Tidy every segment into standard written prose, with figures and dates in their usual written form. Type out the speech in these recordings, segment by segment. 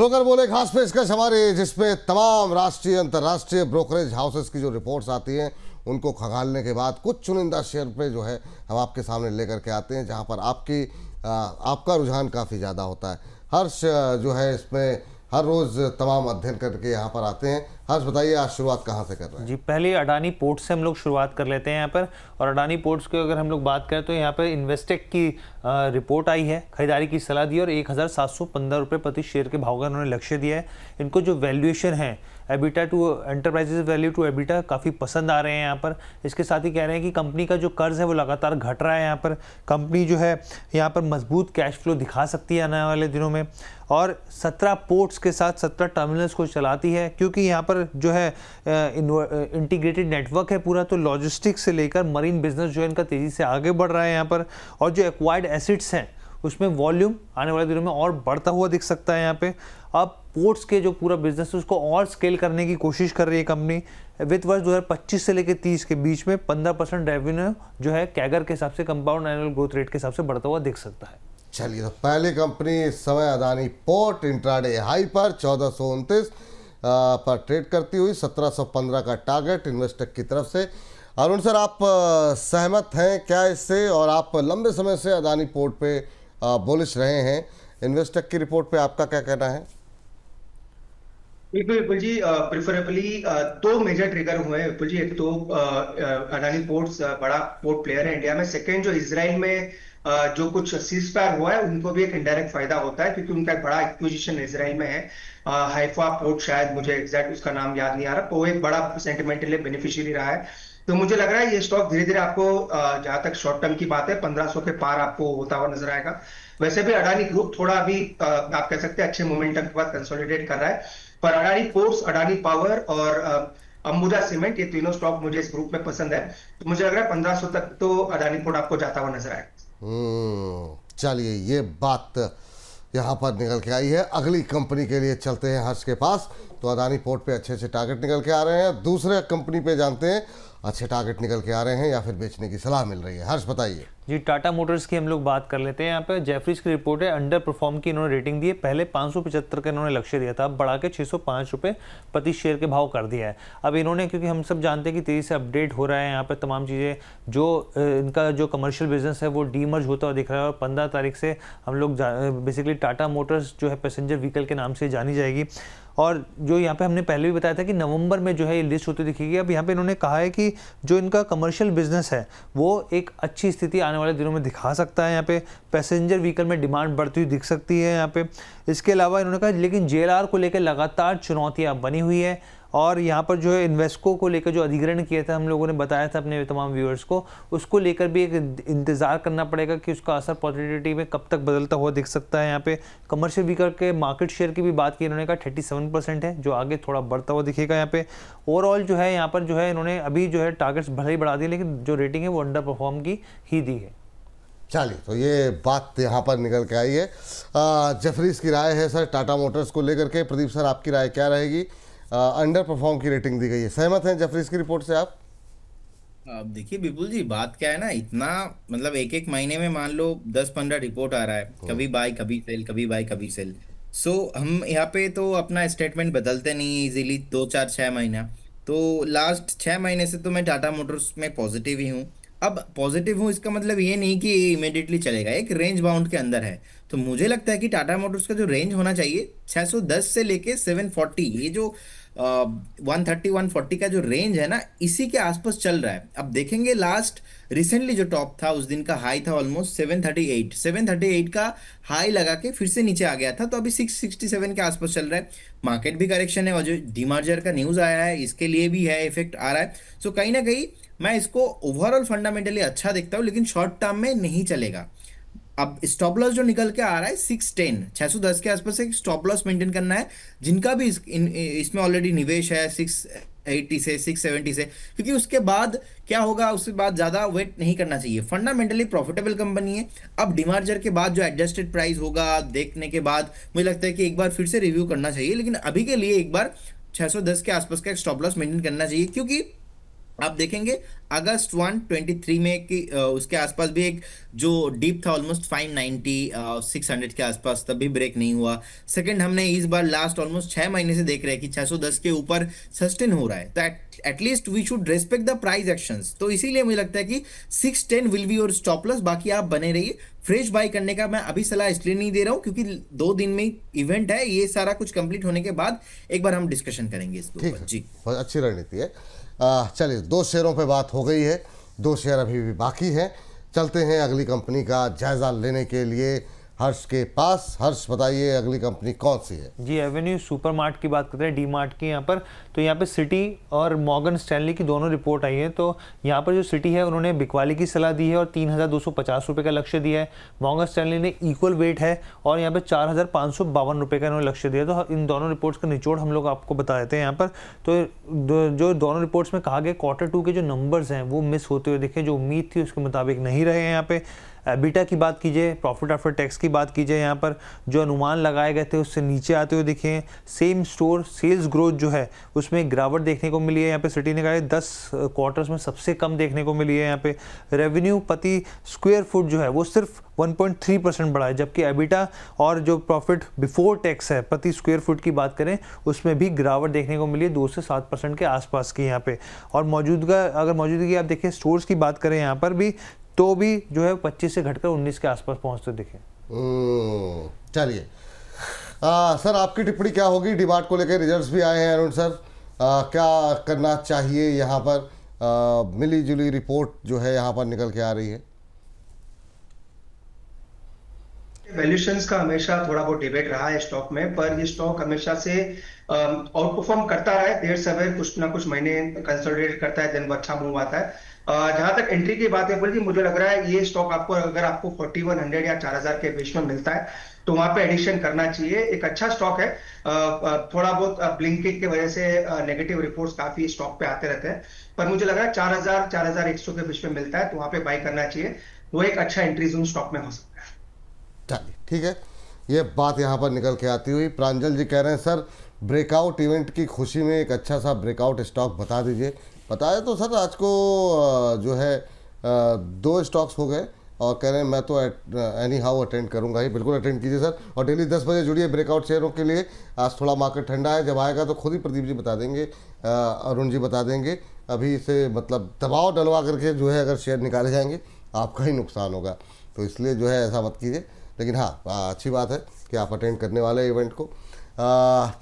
Broker बोले खास पेशकश हमारे, जिसमें तमाम राष्ट्रीय अंतर्राष्ट्रीय ब्रोकरेज हाउसेस की जो रिपोर्ट्स आती हैं उनको खंगालने के बाद कुछ चुनिंदा शेयर पे जो है हम आपके सामने लेकर के आते हैं, जहां पर आपका रुझान काफ़ी ज़्यादा होता है। हर्ष जो है इसमें हर रोज़ तमाम अध्ययन करके यहाँ पर आते हैं। हर्ष बताइए, आज शुरुआत कहाँ से कर रहे हैं? जी, पहले अडानी पोर्ट्स से हम लोग शुरुआत कर लेते हैं यहाँ पर। और अडानी पोर्ट्स की अगर हम लोग बात करें तो यहाँ पर इन्वेस्टेक की रिपोर्ट आई है, खरीदारी की सलाह दी और 1715 रुपये प्रति शेयर के भाव का उन्होंने लक्ष्य दिया है। इनको जो वैल्यूएशन है EBITDA to enterprises value to EBITDA काफ़ी पसंद आ रहे हैं यहाँ पर। इसके साथ ही कह रहे हैं कि कंपनी का जो कर्ज है वो लगातार घट रहा है। यहाँ पर कंपनी जो है यहाँ पर मजबूत कैश फ्लो दिखा सकती है आने वाले दिनों में, और 17 पोर्ट्स के साथ 17 टर्मिनल्स को चलाती है, क्योंकि यहाँ पर जो है इंटीग्रेटेड नेटवर्क है पूरा, तो लॉजिस्टिक्स से लेकर मरीन बिजनेस जो है इनका तेज़ी से आगे बढ़ रहा है यहाँ पर। और जो एक्वायर्ड एसिड्स हैं उसमें वॉल्यूम आने वाले दिनों में और बढ़ता हुआ दिख सकता है यहाँ पे। अब पोर्ट्स के जो पूरा बिजनेस है उसको और स्केल करने की कोशिश कर रही है कंपनी। वित्त वर्ष 2025 से लेकर 30 के बीच में 15% रेवेन्यू जो है कैगर के हिसाब से, कंपाउंड एनुअल ग्रोथ रेट के हिसाब से बढ़ता हुआ दिख सकता है। चलिए, तो पहली कंपनी इस समय अदानी पोर्ट इंट्राडे हाई पर 1429 पर ट्रेड करती हुई, 1715 का टारगेट इन्वेस्टेक की तरफ से। अरुण सर, आप सहमत हैं क्या इससे? और आप लंबे समय से अदानी पोर्ट पे बुलिश रहे हैं, इन्वेस्टेक की रिपोर्ट पे आपका क्या कहना है? बिल्कुल जी, प्रिफरेबली दो मेजर ट्रिगर हुए हैं विपुल जी। एक तो अडानी पोर्ट्स बड़ा पोर्ट प्लेयर है इंडिया में। सेकंड, जो इजराइल में जो कुछ सीज फायर हुआ है उनको भी एक इनडायरेक्ट फायदा होता है, क्योंकि उनका एक बड़ा एक्विजिशन इजराइल में है, हाइफा पोर्ट, शायद मुझे एग्जैक्ट उसका नाम याद नहीं आ रहा, तो एक बड़ा सेंटिमेंटली बेनिफिशियरी रहा है। तो मुझे लग रहा है ये स्टॉक धीरे धीरे आपको, जहां तक शॉर्ट टर्म की बात है, 1500 के पार आपको होता हुआ नजर आएगा। वैसे भी अडानी ग्रुप थोड़ा अभी आप कह सकते हैं अच्छे मोमेंटम के बाद कंसोलिडेट कर रहा है, पर अडानी पोर्ट्स, अडानी पावर और अंबुजा सीमेंट, ये तीनों स्टॉक मुझे इस ग्रुप में पसंद है। तो मुझे लग रहा है 1500 तक तो अडानी पोर्ट आपको जाता हुआ नजर आएगा। चलिए, ये बात यहाँ पर निकल के आई है। अगली कंपनी के लिए चलते हैं हर्ष के पास। तो अदानी पोर्ट पे अच्छे अच्छे टारगेट निकल के आ रहे हैं, दूसरे कंपनी पे जानते हैं अच्छे टारगेट निकल के आ रहे हैं या फिर बेचने की सलाह मिल रही है। हर्ष बताइए जी। टाटा मोटर्स की हम लोग बात कर लेते हैं। यहाँ पे जेफरीज की रिपोर्ट है, अंडर परफॉर्म की इन्होंने रेटिंग दी है। पहले 575 का इन्होंने लक्ष्य दिया था, अब बढ़ा के 605 रुपये प्रति शेयर के भाव कर दिया है। अब इन्होंने, क्योंकि हम सब जानते हैं कि तेज़ी से अपडेट हो रहा है यहाँ पे तमाम चीज़ें, जो इनका जो कमर्शियल बिजनेस है वो डीमर्ज होता हुआ दिख रहा है। और 15 तारीख से हम लोग बेसिकली टाटा मोटर्स जो है पैसेंजर व्हीकल के नाम से जानी जाएगी। और जो यहाँ पे हमने पहले भी बताया था कि नवंबर में जो है ये लिस्ट होती दिखेगी। अब यहाँ पे इन्होंने कहा है कि जो इनका कमर्शियल बिजनेस है वो एक अच्छी स्थिति आने वाले दिनों में दिखा सकता है। यहाँ पे पैसेंजर व्हीकल में डिमांड बढ़ती हुई दिख सकती है यहाँ पे। इसके अलावा इन्होंने कहा लेकिन JLR को लेकर लगातार चुनौतियाँ बनी हुई है, और यहाँ पर जो है इन्वेस्को को लेकर जो अधिग्रहण किया था, हम लोगों ने बताया था अपने तमाम व्यूअर्स को, उसको लेकर भी एक इंतज़ार करना पड़ेगा कि उसका असर पॉजिटिविटी में कब तक बदलता हुआ दिख सकता है। यहाँ पे कमर्शियल व्हीकल के मार्केट शेयर की भी बात की, इन्होंने कहा 37% है, जो आगे थोड़ा बढ़ता हुआ दिखेगा। यहाँ पे ओवरऑल जो है यहाँ पर जो है इन्होंने अभी जो है टारगेट्स भले ही बढ़ा दिए, लेकिन जो रेटिंग है वो अंडर परफॉर्म की ही दी है। चलिए, तो ये बात यहाँ पर निकल के आई है। जेफरीज की राय है सर टाटा मोटर्स को लेकर के। प्रदीप सर, आपकी राय क्या रहेगी? अंडर परफॉर्म की रेटिंग दी गई है, सहमत हैं जेफरीज की रिपोर्ट से आप? अब देखिए विपुल जी, बात क्या है ना, इतना मतलब एक एक महीने में मान लो 10-15 रिपोर्ट आ रहा है, कभी बाय कभी सेल, कभी बाय कभी सेल। सो हम यहाँ पे तो अपना स्टेटमेंट बदलते नहीं इजीली, 2-4-6 महीना। तो लास्ट 6 महीने से तो मैं टाटा मोटर्स में पॉजिटिव ही हूँ। अब पॉजिटिव हूँ इसका मतलब ये नहीं कि ये इमिडिएटली चलेगा, एक रेंज बाउंड के अंदर है। तो मुझे लगता है कि टाटा मोटर्स का जो रेंज होना चाहिए 610 से लेके 740, ये जो 130-140 का जो रेंज है ना, इसी के आसपास चल रहा है। अब देखेंगे लास्ट रिसेंटली जो टॉप था, उस दिन का हाई था ऑलमोस्ट 738 का हाई लगा के फिर से नीचे आ गया था। तो अभी 667 के आसपास चल रहा है। मार्केट भी करेक्शन है, और जो डीमर्जर का न्यूज़ आया है इसके लिए भी है, इफेक्ट आ रहा है। सो कहीं ना कहीं मैं इसको ओवरऑल फंडामेंटली अच्छा देखता हूँ, लेकिन शॉर्ट टर्म में नहीं चलेगा। अब स्टॉप लॉस जो निकल के आ रहा है 610 के आसपास एक स्टॉप लॉस मेंटेन करना है, जिनका भी इसमें ऑलरेडी निवेश है 680 से 670 से, क्योंकि उसके बाद क्या होगा, उसके बाद ज़्यादा वेट नहीं करना चाहिए। फंडामेंटली प्रॉफिटेबल कंपनी है। अब डिमार्जर के बाद जो एडजस्टेड प्राइस होगा देखने के बाद मुझे लगता है कि एक बार फिर से रिव्यू करना चाहिए, लेकिन अभी के लिए एक बार 610 के आसपास का एक स्टॉप लॉस मेंटेन करना चाहिए, क्योंकि आप देखेंगे अगस्त 1 23 में कि उसके आसपास भी एक जो डीप था ऑलमोस्ट 590 600 के आसपास, तब भी ब्रेक नहीं हुआ। सेकंड, हमने इस बार लास्ट ऑलमोस्ट 6 महीने से देख रहे हैं कि 610 के ऊपर सस्टेन हो रहा है, तो at least we should respect the price actions. तो इसीलिए मुझे लगता है कि 610 will be your stop loss. बाकी आप बने रहिए। फ्रेश बाय करने का मैं अभी सलाह इसलिए नहीं दे रहा हूं क्योंकि 2 दिन में इवेंट है, ये सारा कुछ कंप्लीट होने के बाद एक बार हम डिस्कशन करेंगे इसके ठीक ऊपर। है, जी बहुत अच्छी रणनीति है। चलिए, 2 शेयरों पे बात हो गई है, 2 शेयर अभी भी बाकी हैं। चलते हैं अगली कंपनी का जायजा लेने के लिए हर्ष के पास। हर्ष, बताइए अगली कंपनी कौन सी है? जी, एवेन्यू सुपरमार्ट की बात करते हैं, डी मार्ट की। यहाँ पर तो यहाँ पे सिटी और मॉर्गन स्टैनली की दोनों रिपोर्ट आई है। तो यहाँ पर जो सिटी है उन्होंने बिकवाली की सलाह दी है और 3,250 रुपये का लक्ष्य दिया है। मॉर्गन स्टैनली ने इक्वल वेट है और यहाँ पे 4,552 रुपये का इन्होंने लक्ष्य दिया। तो इन दोनों रिपोर्ट्स का निचोड़ हम लोग आपको बता देते हैं यहाँ पर। तो जो दोनों रिपोर्ट्स में कहा गया, Q2 के जो नंबर्स हैं वो मिस होते हुए दिखे, जो उम्मीद थी उसके मुताबिक नहीं रहे हैं। यहाँ पे एबिटा की बात कीजिए, प्रॉफिट आफ्टर टैक्स की बात कीजिए, यहाँ पर जो अनुमान लगाए गए थे उससे नीचे आते हुए दिखे हैं। सेम स्टोर सेल्स ग्रोथ जो है उसमें गिरावट देखने को मिली है। यहाँ पे सिटी ने कहा है 10 क्वार्टर्स में सबसे कम देखने को मिली है। यहाँ पे रेवेन्यू प्रति स्क्वायर फुट जो है वो सिर्फ 1.3% बढ़ा है, जबकि एबिटा और जो प्रॉफिट बिफोर टैक्स है प्रति स्क्वायर फुट की बात करें उसमें भी गिरावट देखने को मिली है 2 से 7% के आसपास की यहाँ पे। और मौजूदगी आप देखिए स्टोर्स की बात करें यहाँ पर भी, तो भी जो है 25 से घटकर 19 के आसपास पहुंचते दिखे। चलिए, सर आपकी टिप्पणी क्या होगी? डीमार्ट को लेकर रिजल्ट्स भी आए हैं अरुण सर, क्या करना चाहिए यहाँ पर? मिली जुली रिपोर्ट जो है यहाँ पर निकल के आ रही है। वैल्यूएशंस का हमेशा थोड़ा बहुत डिबेट रहा है स्टॉक में, पर ये स्टॉक हमेशा से आउट परफॉर्म करता रहा है। देर सवेर कुछ ना कुछ महीने कंसोलिडेट करता है, दिन वो अच्छा मूव आता है। जहां तक एंट्री की बात है बोलिए, मुझे लग रहा है ये स्टॉक आपको अगर आपको 4100 या 4000 के बीच में मिलता है तो वहां पे एडिशन करना चाहिए। एक अच्छा स्टॉक है। थोड़ा बहुत ब्लिंकिट की वजह से नेगेटिव रिपोर्ट्स काफी स्टॉक पे आते रहते हैं, पर मुझे लग रहा है 4000 4100 के बीच में मिलता है तो वहां पे बाई करना चाहिए। वो एक अच्छा एंट्री जोन स्टॉक में हो सकता है। चलिए, ठीक है, ये बात यहाँ पर निकल के आती हुई प्रांजल जी कह रहे हैं सर ब्रेकआउट इवेंट की खुशी में एक अच्छा सा ब्रेकआउट स्टॉक बता दीजिए। बताया तो सर आज को जो है 2 स्टॉक्स हो गए और कह रहे हैं मैं तो एनी हाउ अटेंड करूंगा ही। बिल्कुल अटेंड कीजिए सर, और डेली 10 बजे जुड़िए ब्रेकआउट शेयरों के लिए। आज थोड़ा मार्केट ठंडा है, जब आएगा तो खुद ही प्रदीप जी बता देंगे, अरुण जी बता देंगे। अभी से मतलब दबाव डलवा करके जो है अगर शेयर निकाले जाएंगे आपका ही नुकसान होगा, तो इसलिए जो है ऐसा मत कीजिए। लेकिन हाँ, अच्छी बात है कि आप अटेंड करने वाले इवेंट को।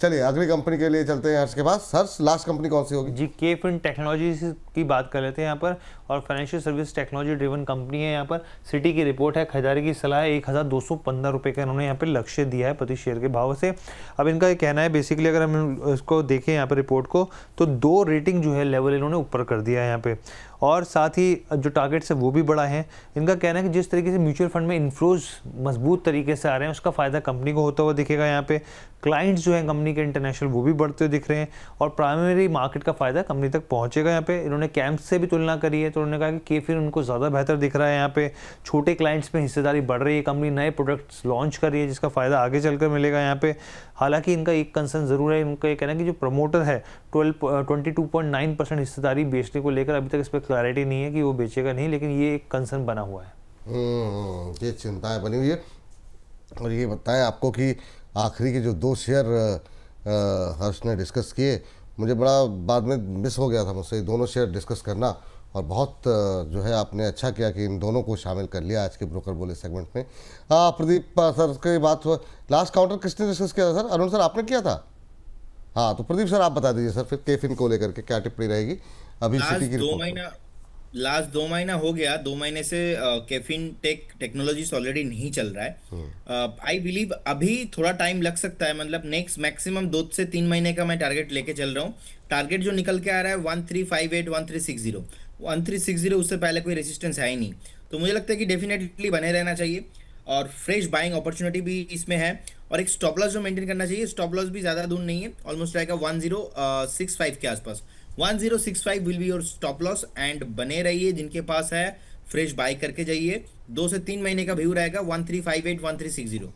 चलिए अगली कंपनी के लिए चलते हैं हर्ष के पास। हर्ष, लास्ट कंपनी कौन सी होगी? जी, केफिन टेक्नोलॉजीज की बात कर लेते हैं यहाँ पर, और financial service technology driven company है। यहाँ पर सिटी की रिपोर्ट है, खरीदारी की सलाह है, 1215 रुपये का इन्होंने यहाँ पे लक्ष्य दिया है प्रति शेयर के भाव से। अब इनका ये कहना है बेसिकली, अगर हम इसको देखें यहाँ पर रिपोर्ट को, तो 2 रेटिंग जो है लेवल इन्होंने ऊपर कर दिया है यहाँ पे, और साथ ही जो टारगेट्स है वो भी बड़ा है। इनका कहना है कि जिस तरीके से म्यूचुअल फंड में इन्फ्लोज मजबूत तरीके से आ रहे हैं उसका फ़ायदा कंपनी को होता हुआ दिखेगा। यहाँ पे क्लाइंट्स जो है कंपनी के इंटरनेशनल वो भी बढ़ते हुए दिख रहे हैं, और प्राइमरी मार्केट का फ़ायदा कंपनी तक पहुंचेगा। यहाँ पे इन्होंने कैंप्स से भी तुलना करी है, तो उन्होंने कहा कि केफिन उनको ज़्यादा बेहतर दिख रहा है। यहाँ पे छोटे क्लाइंट्स में हिस्सेदारी बढ़ रही है, कंपनी नए प्रोडक्ट्स लॉन्च कर रही है जिसका फ़ायदा आगे चलकर मिलेगा यहाँ पे। हालांकि इनका एक कंसर्न ज़रूर है, इनका ये कहना है कि जो प्रमोटर है 22.9% हिस्सेदारी बेचने को लेकर अभी तक इस पर क्लैरिटी नहीं है कि वो बेचेगा नहीं, लेकिन ये एक कंसर्न बना हुआ है। ये चिंताएं बनी हुई है। और ये बताएं आपको कि आखिरी के जो 2 शेयर हर्ष ने डिस्कस किए, मुझे बड़ा बाद में मिस हो गया था मुझसे दोनों शेयर डिस्कस करना, और बहुत जो है आपने अच्छा किया कि इन दोनों को शामिल कर लिया आज के ब्रोकर बोले सेगमेंट में। प्रदीप सर की बात हुआ, लास्ट काउंटर किसने डिस्कस किया था सर? अरुण सर आपने किया था? हाँ, तो प्रदीप सर आप बता दीजिए सर फिर केफिन को लेकर के क्या टिप्पणी रहेगी अभी सिटी की रिपोर्ट। लास्ट 2 महीना हो गया, 2 महीने से केफिन टेक्नोलॉजीज ऑलरेडी नहीं चल रहा है। आई बिलीव अभी थोड़ा टाइम लग सकता है, मतलब नेक्स्ट मैक्सिमम 2 से 3 महीने का मैं टारगेट लेके चल रहा हूँ। टारगेट जो निकल के आ रहा है 1358 1360 1360, उससे पहले कोई रेजिस्टेंस है ही नहीं, तो मुझे लगता है कि डेफिनेटली बने रहना चाहिए, और फ्रेश बाइंग अपॉर्चुनिटी भी इसमें है, और एक स्टॉप लॉस जो मेंटेन करना चाहिए। स्टॉप लॉस भी ज्यादा दूर नहीं है, ऑलमोस्ट रहेगा 1065 के आसपास। 1065 will be your stop loss, and बने रहिए, जिनके पास है फ्रेश बाय करके जाइए। 2 से 3 महीने का व्यू रहेगा 1358 1360।